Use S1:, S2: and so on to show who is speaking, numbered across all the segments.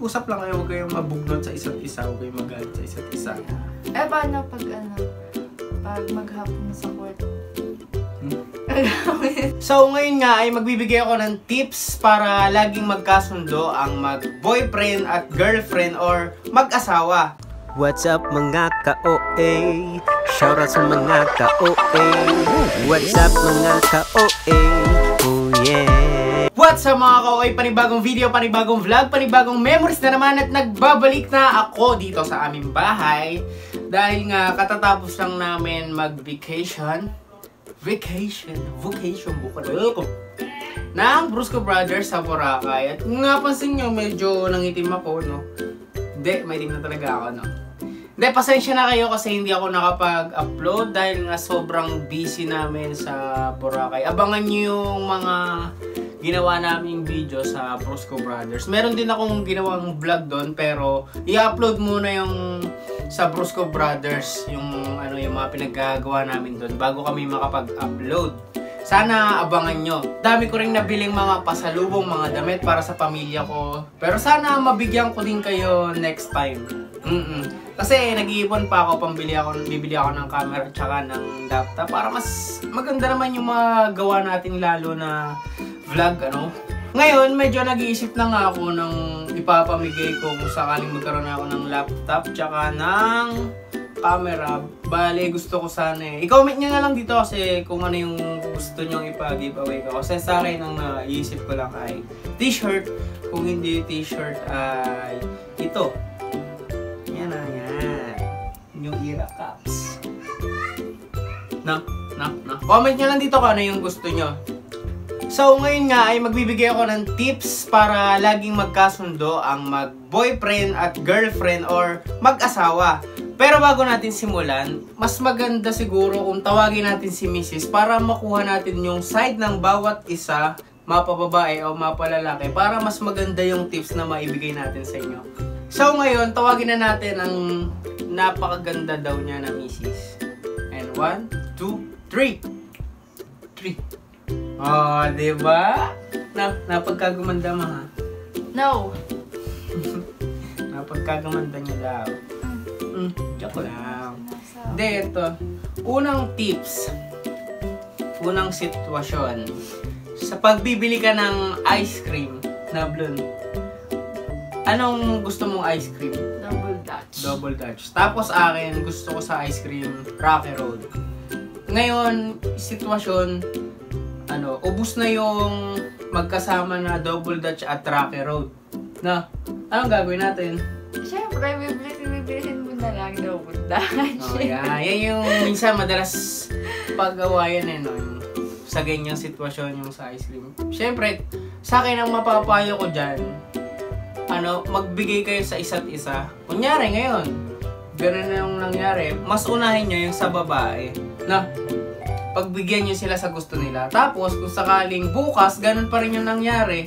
S1: mag-usap lang kayo, huwag kayong mabugnot sa isa't isa, huwag kayong magalit sa isa't isa.
S2: Eh, paano pag pag maghapon sa kwarto?
S1: So, ngayon nga ay magbibigay ako ng tips para laging magkasundo ang mag-boyfriend at girlfriend or mag-asawa.
S3: What's up mga ka-OA? Shoutout sa mga ka-OA. What's up mga ka-OA? Oh yeah.
S1: What's up mga ka-OA? Panibagong video, panibagong vlog, panibagong memories na naman at nagbabalik na ako dito sa aming bahay. Dahil nga katatapos lang namin mag-vacation. Vacation bukod ng Brusco Brothers sa Boracay. At kung napansin nyo, medyo nangitim ako, no? Hindi, may itim na talaga ako, no? Hindi, pasensya na kayo kasi hindi ako nakapag-upload dahil nga sobrang busy namin sa Boracay. Abangan nyo yung mga ginawa naming video sa Brusco Brothers. Meron din akong ginawang vlog doon, pero i-upload muna yung sa Brusco Brothers, yung mga pinaggagawa namin doon bago kami makapag-upload. Sana abangan nyo. Dami ko rin nabiling mga pasalubong, mga damit para sa pamilya ko. Pero sana mabigyan ko din kayo next time. Kasi nag-iipon pa ako, bibili ako ng camera at saka ng laptop para mas maganda naman yung mga gawa natin, lalo na vlog, Ngayon, medyo nag-iisip na nga ako ng ipapamigay ko kung sakaling magkaroon ako ng laptop tsaka ng camera. Bale, gusto ko sana i-comment nyo na lang dito kasi kung ano yung gusto nyo ipa-giveaway ko. Kasi sa akin, ang naisip ko lang ay t-shirt. Kung hindi t-shirt ay ito. Yan na, yan. New Era Caps. Comment nyo lang dito kung ano yung gusto nyo. So, ngayon nga ay magbibigay ako ng tips para laging magkasundo ang mag-boyfriend at girlfriend or mag-asawa. Pero bago natin simulan, mas maganda siguro kung tawagin natin si Mrs. para makuha natin yung side ng bawat isa, mapababae o mapalalaki, para mas maganda yung tips na maibigay natin sa inyo. So, ngayon, tawagin na natin ang napakaganda daw niya na Mrs. And 1, 2, 3. 3. Oh, diba? Napagkagumanda mo, ha?
S2: No.
S1: Napagkagumanda niya daw. Joke lang. Hindi, ito. Unang tips. Unang sitwasyon. Sa pagbibili ka ng ice cream na blonde. Anong gusto mong ice cream?
S2: Double Dutch.
S1: Double Dutch. Tapos akin, gusto ko sa ice cream, Rocky Road. Ngayon, sitwasyon, ubus na yung magkasama na Double Dutch at Rocky Road. Anong gagawin natin?
S2: Siyempre, bibilihin mo na lang Double Dutch.
S1: Oh, yeah. Yan yung minsan madalas paggawayan sa ganyang sitwasyon yung sa ice cream. Siyempre, sa akin ang mapapayo ko dyan, magbigay kayo sa isa't isa. Kunyari ngayon, ganun na yung nangyari, mas unahin nyo yung sa babae. Pagbigyan nyo sila sa gusto nila. Tapos, kung sakaling bukas, ganun pa rin yung nangyari,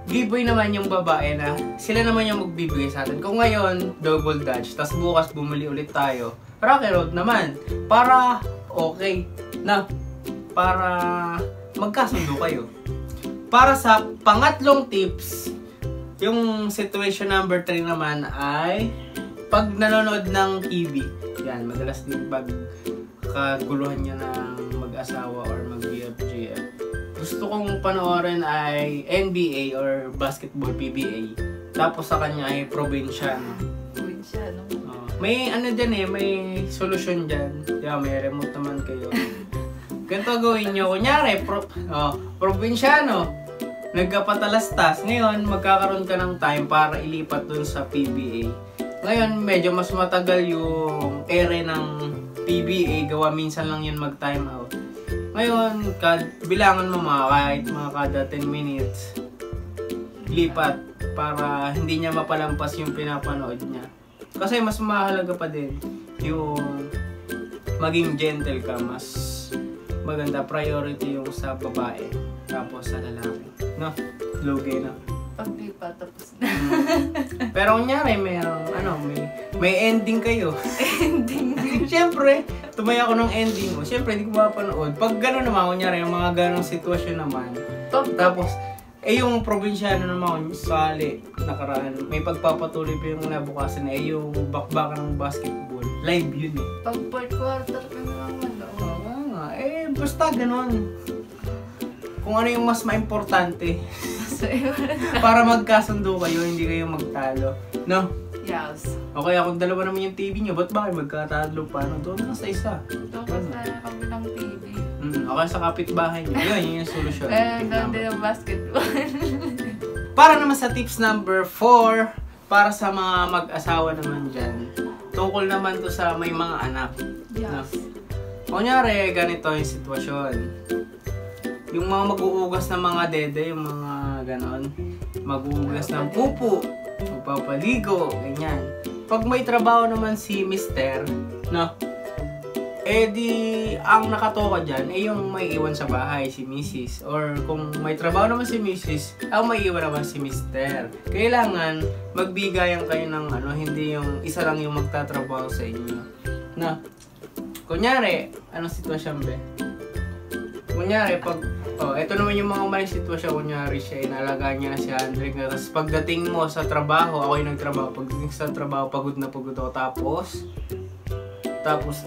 S1: giveaway naman yung babae na sila naman yung magbibigay sa atin. Kung ngayon, Double Dutch, tapos bukas bumili ulit tayo, Rocky Road naman. Para okay para magkasundo kayo. Para sa pangatlong tips, yung situation number 3 naman ay pag nanonood ng TV. Yan, madalas din pag kaguluhan niya ng mag-asawa or mag-BFGF. Gusto kong panoorin ay NBA or basketball PBA. Tapos sa kanya ay Provinciano.
S2: Provinciano?
S1: May dyan may solusyon dyan. May remote naman kayo. Ganito gawin nyo. Kunyari, Provinciano. Nagkapatalastas. Ngayon, magkakaroon ka ng time para ilipat dun sa PBA. Ngayon, medyo mas matagal yung ere ng PBA, gawa minsan lang yun mag-time out. Ngayon, bilangan mo kahit mga kada 10 minutes, lipat para hindi niya mapalampas yung pinapanood niya. Kasi mas mahalaga pa din yung maging gentle ka, mas maganda, priority yung sa babae, tapos sa lalaki. Lugi na.
S2: Paglipat, tapos na.
S1: Pero kunyari, may ending kayo.
S2: Ending.
S1: Siyempre, tumaya ako ng ending mo. Siyempre, hindi ko mapanood. Pag gano'n naman, kunyari, yung mga gano'ng sitwasyon naman. Tapos, yung Provinciano naman, sali, nakaraan, may pagpapatuloy pa yung nabukasan eh, yung bakbakan ng basketball. Live yun eh.
S2: Pag 4th quarter ka na naman daw.
S1: Oo nga, eh basta ganun. Kung ano yung mas maimportante. Para magkasundo kayo, hindi kayo magtalo. No?
S2: Yes.
S1: Okay, kung dalawa naman yung TV nyo, ba't ba kayo magkatalo pa? Doon na sa isa.
S2: Tapos na kami ng TV.
S1: Okay, sa kapitbahay nyo. Yun yung solusyon.
S2: Doon din ang basketball.
S1: Para naman sa tips number 4, para sa mga mag-asawa naman dyan, tungkol naman to sa may mga anak.
S2: Yes.
S1: No? Kunyari, ganito yung sitwasyon. Yung mga mag-uugas ng mga dede, yung mga ganon, mag-uugas ng pupo, magpapaligo, ganyan. Pag may trabaho naman si mister, no? Eh di, ang nakatoka dyan, eh yung may iwan sa bahay, si Mrs. Or kung may trabaho naman si Mrs., ang may iwan naman si Mister. Kailangan, magbigayan kayo ng ano, hindi yung isa lang yung magtatrabaho sa inyo. Na, kunyari, anong sitwasyon be? Kunyari, pag, eto naman yung mga maling sitwasyon, kunyari siya, inalagaan niya na si Andre. Tapos pagdating mo sa trabaho, ako yung nagtrabaho. Pagdating sa trabaho, pagod na pagod ako. Tapos,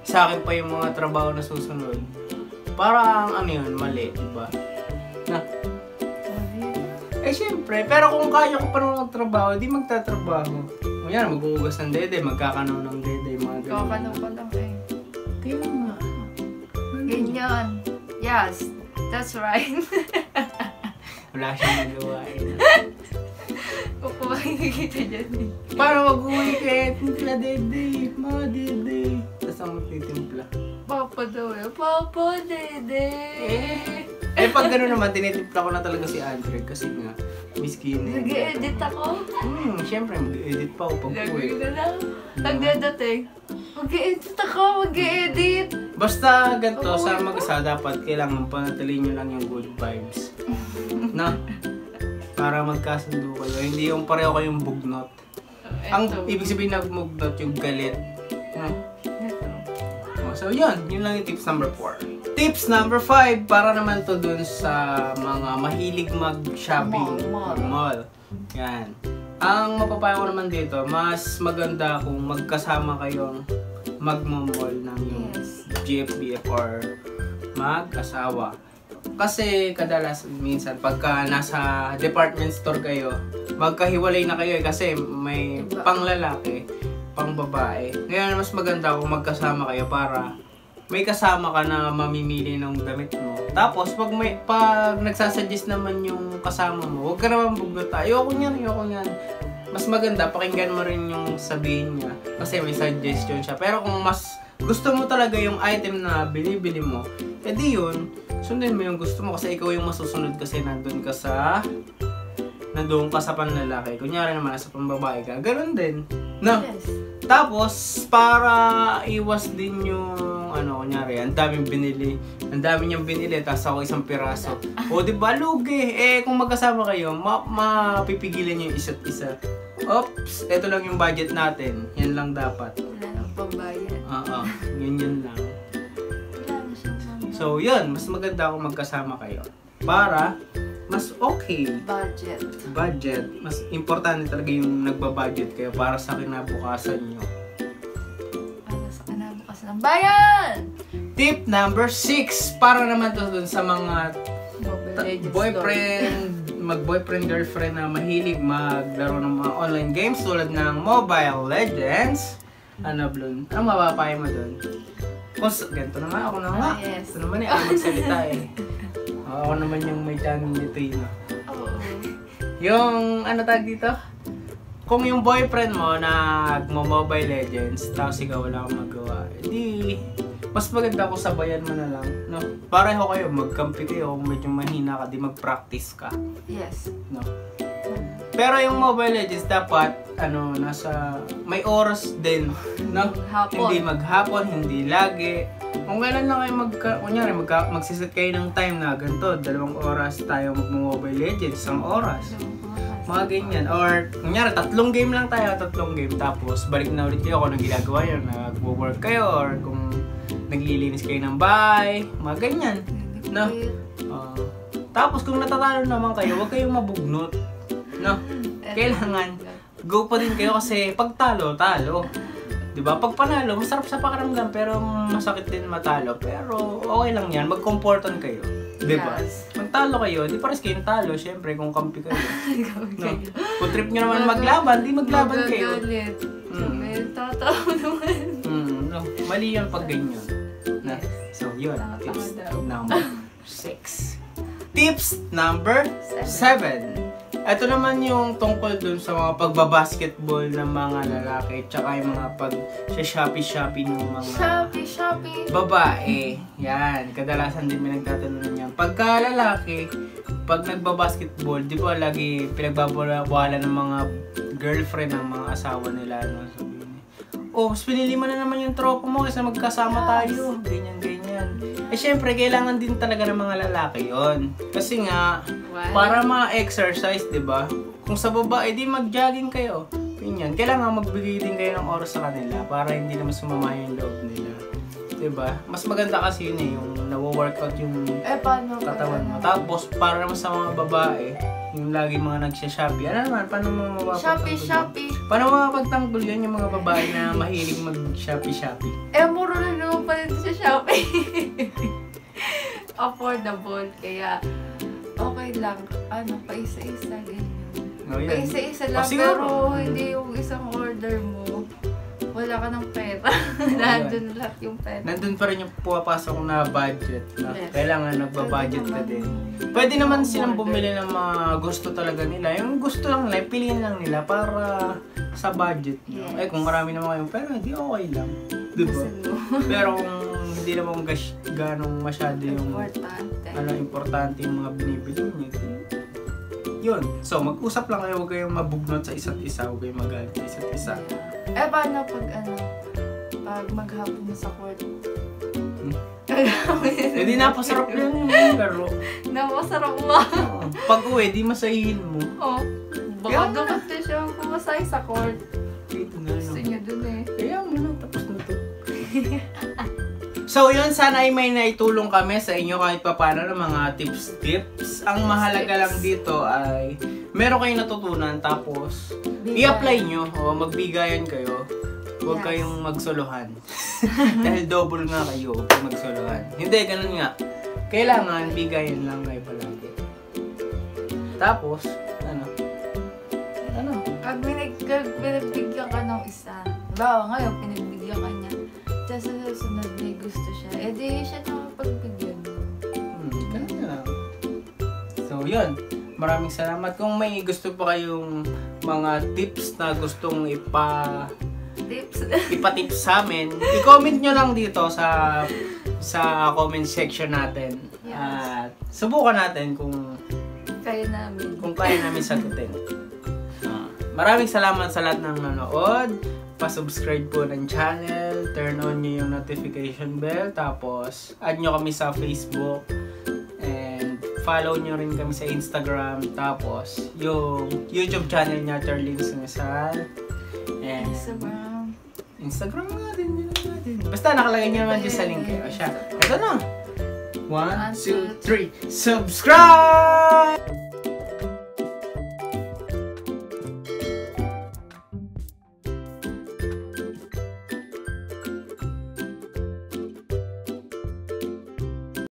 S1: sa akin pa yung mga trabaho na susunod. Parang, ano yun, mali, diba? Na, syempre, pero kung kaya ko pa naman magtrabaho, di magtatrabaho. Kunyari, mag-uugas ng dede, magkakanaw ng dede, mga ganun.
S2: Kakanaw pa lang eh.
S1: Kaya nga.
S2: Ganyan. Yes, that's right.
S1: Wala siyang magawa eh.
S2: Kung makikita dyan eh.
S1: Para mag-uwi kayo, timpla dede, mga dede. Tapos ang magtitimpla.
S2: Papa daw eh. Papa, dede.
S1: Pag gano'n naman, tinitimpla ko na talaga si Andre kasi nga, miskin.
S2: Nag-edit ako.
S1: Siyempre, mag-edit pa ako pag uwi.
S2: Lagi na lang. Nagdadating. Mag-edit ako, mag-edit.
S1: Basta ganito, sa mag-isa, dapat kailangan panatiliin nyo lang yung good vibes. Na? Para magkasundo kayo. Hindi yung pareho kayong bugnot. Ang ibig sabihin ng bugnot, yung galit. No? So yun lang yung tips number 4. Tips number 5, para naman to dun sa mga mahilig mag-shopping. Mall. Yan. Ang mapapayo ko naman dito, mas maganda kung magkasama kayong magmamall ng yung GFBF or mag-asawa. Kasi kadalas minsan pagka nasa department store kayo, magkahiwalay na kayo kasi may panglalaki, pang babae. Ngayon mas maganda kung magkasama kayo para may kasama ka na mamimili ng damit mo. Tapos pag nagsasuggest naman yung kasama mo, huwag ka naman bugnot. Ayoko niyan. Mas maganda pakinggan mo rin yung sabihin niya kasi may suggestion siya. Pero kung mas gusto mo talaga yung item na binibili mo, edi yun, sundin mo yung gusto mo kasi ikaw yung masusunod kasi nandun ka sa panlalaki. Kunyari naman nasa pambabae ka, ganun din. No?
S2: Yes.
S1: Tapos, para iwas din yung kunyari, ang daming binili. Ang dami niyang binili, tapos ako isang piraso. O, diba, lugi. Kung magkasama kayo, mapipigilan niyo yung isa't isa. Oops, eto lang yung budget natin. Yan lang dapat.
S2: Wala nang pambayad.
S1: Ganyan lang.
S2: Wala na siyang pambayad.
S1: So, yun. Mas maganda kung magkasama kayo. Para, mas okay. Budget. Mas importante talaga yung nagbabudget kayo para sa kinabukasan nyo.
S2: Para sa kinabukasan ng bayan!
S1: Tip number 6. Para naman to dun sa mga mag-boyfriend, girlfriend na mahilig maglaro ng mga online games tulad ng Mobile Legends. Blun? Anong mapapayo mo dun? Ganito na nga, ako na nga.
S2: Yes.
S1: Ito naman ako magsalita ako naman yung may channel nito yun. Yung, tag dito? Kung yung boyfriend mo nagmo-Mobile Legends, tapos ikaw wala kang magawa, edi, mas maganda kung sabayan mo na lang, no? Pareho kayo, magkampi kayo, kung medyo mahina ka, di mag-practice ka.
S2: Yes.
S1: No? Pero yung Mobile Legends, dapat, may oras din, no?
S2: Hapon.
S1: Hindi maghapon, hindi lagi. Kung kailan lang kayo kunyari, magsiset kayo ng time na ganito, 2 oras tayo mag-Mobile Legends, 1 oras. Mga ganyan. Or, kunyari, 3 game lang tayo, 3 game. Tapos, balik na ulit kayo kung anong ginagawa yun. Nag-work kayo, or kung naglilinis kayo ng bahay, mga ganyan. No? Tapos, kung natatalo naman kayo, huwag kayong mabugnot. No? kailangan go pa din kayo kasi pag talo, talo. Diba? Pag panalo, masarap sa pakiramdam pero masakit din matalo. Pero okay lang yan, mag-comportan kayo. Diba?
S2: Yes.
S1: Magtalo kayo, di pares kayong talo, syempre kung kampi kayo. No? Kung trip nyo naman maglaban, di maglaban kayo.
S2: Magagalit. Tatawa naman.
S1: No, mali yan pag ganyan. Na, so yun, tips number 6. Tips number 7. Ito naman yung tungkol dun sa mga pagbabasketball ng mga lalaki tsaka yung mga pag-shopping ng mga
S2: Shopee.
S1: babae. Yan, kadalasan din may nagtatanong yan. Pagka lalaki, pag nagbabasketball, di ba lagi pinagbabawalan ng mga girlfriend ng mga asawa nila. No? Sabihin niya, oh, mas pinili mo na naman yung tropa mo kasi magkasama tayo. Ganyan. Eh syempre, kailangan din talaga ng mga lalaki yon. Kasi nga, para ma-exercise, di ba? Kung sa babae, di mag-jogging kayo. Ganyan. Kailangan magbigay din kayo ng oras sa kanila para hindi naman sumama yung loob nila. Di ba? Mas maganda kasi yun eh, yung nawo-workout yung
S2: Paano
S1: katawan mo. Tapos, para naman sa mga babae, yung lagi mga nagsya-shopee. Ano naman? Paano mo mapapagtanggol?
S2: Shopee.
S1: Paano mo mapapagtanggol yan yung mga babae na mahilig mag-shopee?
S2: Muro na naman pala ito sa Shopee. Affordable. Kaya, okay lang. Pa-isa-isa, ganyan.
S1: No, yan.
S2: Pa-isa-isa lang,
S1: siguro,
S2: pero hindi yung isang order mo. Wala ka ng pera. Nandun lahat yung pera.
S1: Nandun pa rin yung pumapasok na budget. Na
S2: Yes.
S1: kailangan nagbabudget ka din. Pwede naman silang bumili ng mga gusto talaga nila. Yung gusto lang nila, piliin lang nila para sa budget nyo.
S2: Yes.
S1: Eh kung marami naman kayong pera, di okay lang. Diba? Pero kung hindi naman ganong masyado yung importante yung mga binibili nyo. Yun. So, mag-usap lang kayo. Huwag kayong mabugnot sa isa't isa. Huwag kayong magalit sa isa't isa.
S2: Paano pag maghapon mo sa court?
S1: Eh di napasarap yun yung laro.
S2: Napasarap mo.
S1: Pag uwi, di masahin mo.
S2: Oh, baka dapat na siya pumasay sa court.
S1: Ito na,
S2: Gusto niya dun eh.
S1: Kaya mo na, tapos na to. So yun, sana ay may naitulong kami sa inyo kahit papano ng mga tips. Ang mahalaga lang dito ay meron kayong natutunan tapos i-apply nyo o magbigayan kayo. Huwag kayong magsuluhan. Dahil double nga kayo, huwag kayong magsuluhan. Hindi, ganun nga. Kailangan bigayan lang kayo palagi. Tapos, ano?
S2: Pag pinagbigyan ka ng isa, bawa ngayon, pinagbigyan ka niya, tapos sa susunod may gusto siya, di siya nakapagbigyan.
S1: Ganun na lang. So, yun. Maraming salamat. Kung may gusto pa kayong mga tips na gustong ipatips sa amin, i-comment nyo lang dito sa comment section natin.
S2: Yes.
S1: At subukan natin kung
S2: Kaya namin
S1: sagutin. Maraming salamat sa lahat ng nanood. Pa-subscribe po ng channel, turn on nyo yung notification bell, tapos add nyo kami sa Facebook, and follow nyo rin kami sa Instagram, tapos yung YouTube channel niya, Terlings Ngasal, and Instagram nga din, basta nakalagay nyo naman dyan sa link kayo. Siya, ito na! 1, 2, 3, subscribe!